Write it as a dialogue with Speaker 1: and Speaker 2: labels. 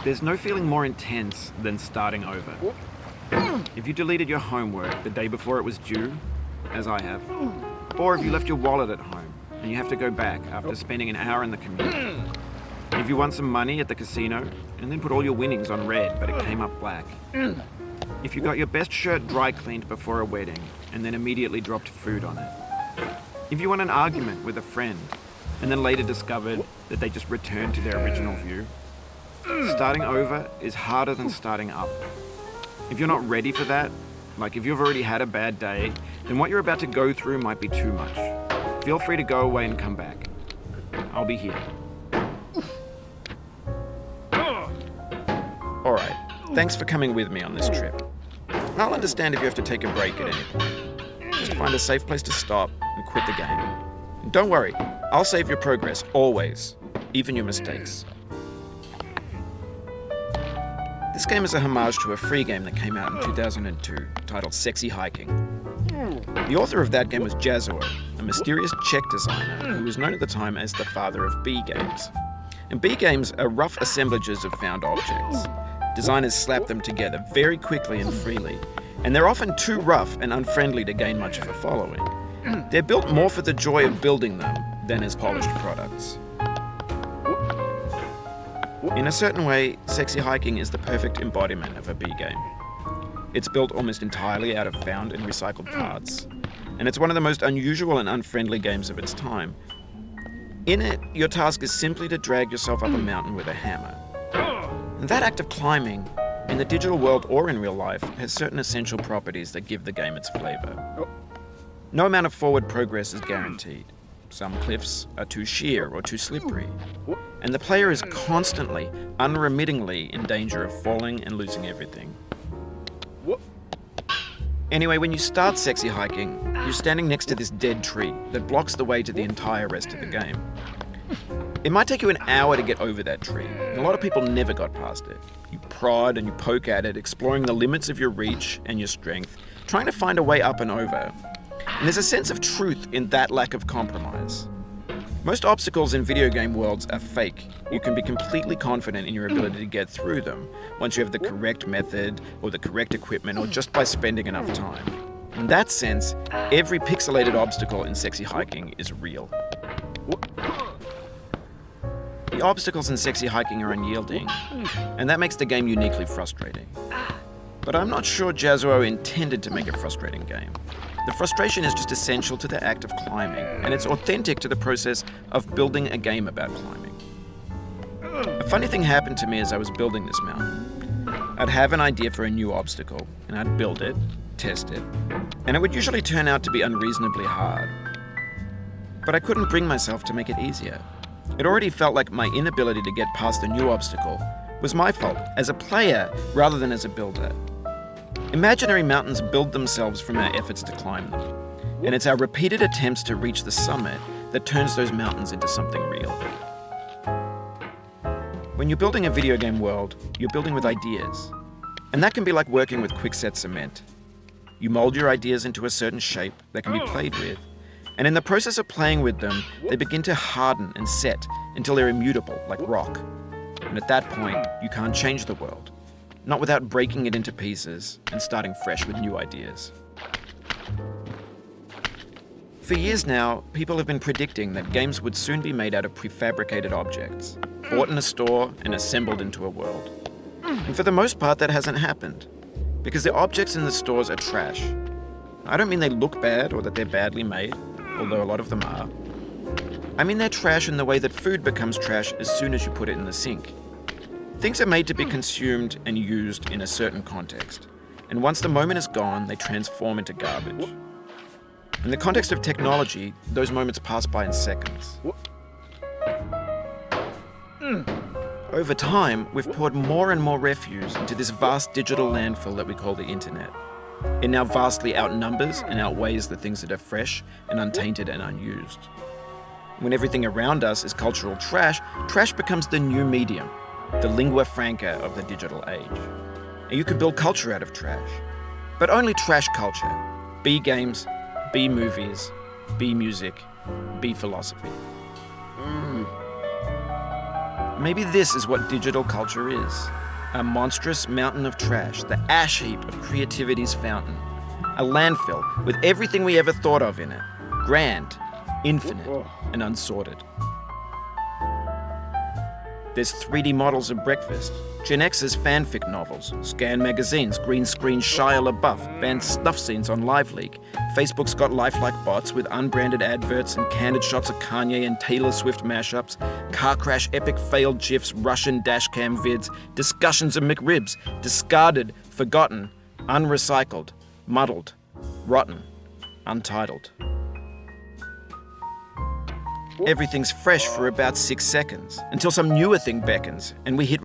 Speaker 1: There's no feeling more intense than starting over. If you deleted your homework the day before it was due, as I have, or if you left your wallet at home and you have to go back after spending an hour in the commute. If you won some money at the casino and then put all your winnings on red but it came up black. If you got your best shirt dry cleaned before a wedding and then immediately dropped food on it. If you won an argument with a friend and then later discovered that they just returned to their original view. Starting over is harder than starting up. If you're not ready for that, like if you've already had a bad day, then what you're about to go through might be too much. Feel free to go away and come back. I'll be here. Alright, thanks for coming with me on this trip. I'll understand if you have to take a break at any point. Just find a safe place to stop and quit the game. And don't worry, I'll save your progress, always, even your mistakes. This game is a homage to a free game that came out in 2002 titled Sexy Hiking. The author of that game was Jazuo, a mysterious Czech designer who was known at the time as the father of B games. And B games are rough assemblages of found objects. Designers slap them together very quickly and freely, and they're often too rough and unfriendly to gain much of a following. They're built more for the joy of building them than as polished products. In a certain way, Sexy Hiking is the perfect embodiment of a B game. It's built almost entirely out of found and recycled parts, and it's one of the most unusual and unfriendly games of its time. In it, your task is simply to drag yourself up a mountain with a hammer. And that act of climbing, in the digital world or in real life, has certain essential properties that give the game its flavor. No amount of forward progress is guaranteed. Some cliffs are too sheer or too slippery, and the player is constantly, unremittingly in danger of falling and losing everything. Anyway, when you start Sexy Hiking, you're standing next to this dead tree that blocks the way to the entire rest of the game. It might take you an hour to get over that tree, and a lot of people never got past it. You prod and you poke at it, exploring the limits of your reach and your strength, trying to find a way up and over. And there's a sense of truth in that lack of compromise. Most obstacles in video game worlds are fake. You can be completely confident in your ability to get through them once you have the correct method or the correct equipment or just by spending enough time. In that sense, every pixelated obstacle in Sexy Hiking is real. The obstacles in Sexy Hiking are unyielding, and that makes the game uniquely frustrating. But I'm not sure Jazuo intended to make a frustrating game. The frustration is just essential to the act of climbing, and it's authentic to the process of building a game about climbing. A funny thing happened to me as I was building this mountain. I'd have an idea for a new obstacle, and I'd build it, test it, and it would usually turn out to be unreasonably hard. But I couldn't bring myself to make it easier. It already felt like my inability to get past the new obstacle was my fault as a player rather than as a builder. Imaginary mountains build themselves from our efforts to climb them, and it's our repeated attempts to reach the summit that turns those mountains into something real. When you're building a video game world, you're building with ideas, and that can be like working with quickset cement. You mold your ideas into a certain shape that can be played with, and in the process of playing with them, they begin to harden and set until they're immutable, like rock. And at that point, you can't change the world. Not without breaking it into pieces and starting fresh with new ideas. For years now, people have been predicting that games would soon be made out of prefabricated objects, bought in a store and assembled into a world. And for the most part, that hasn't happened, because the objects in the stores are trash. I don't mean they look bad or that they're badly made, although a lot of them are. I mean they're trash in the way that food becomes trash as soon as you put it in the sink. Things are made to be consumed and used in a certain context, and once the moment is gone, they transform into garbage. In the context of technology, those moments pass by in seconds. Over time, we've poured more and more refuse into this vast digital landfill that we call the internet. It now vastly outnumbers and outweighs the things that are fresh and untainted and unused. When everything around us is cultural trash, trash becomes the new medium, the lingua franca of the digital age. And you can build culture out of trash, but only trash culture. B games, B movies, B music, B philosophy. Maybe this is what digital culture is. A monstrous mountain of trash, the ash heap of creativity's fountain. A landfill with everything we ever thought of in it. Grand, infinite, and unsorted. There's 3D models of breakfast, Gen X's fanfic novels, Scan magazines, green screen Shia LaBeouf, banned snuff scenes on LiveLeak. Facebook's got lifelike bots with unbranded adverts and candid shots of Kanye and Taylor Swift mashups, car crash epic failed GIFs, Russian dashcam vids, discussions of McRibs, discarded, forgotten, unrecycled, muddled, rotten, untitled. Everything's fresh for about 6 seconds, until some newer thing beckons, and we hit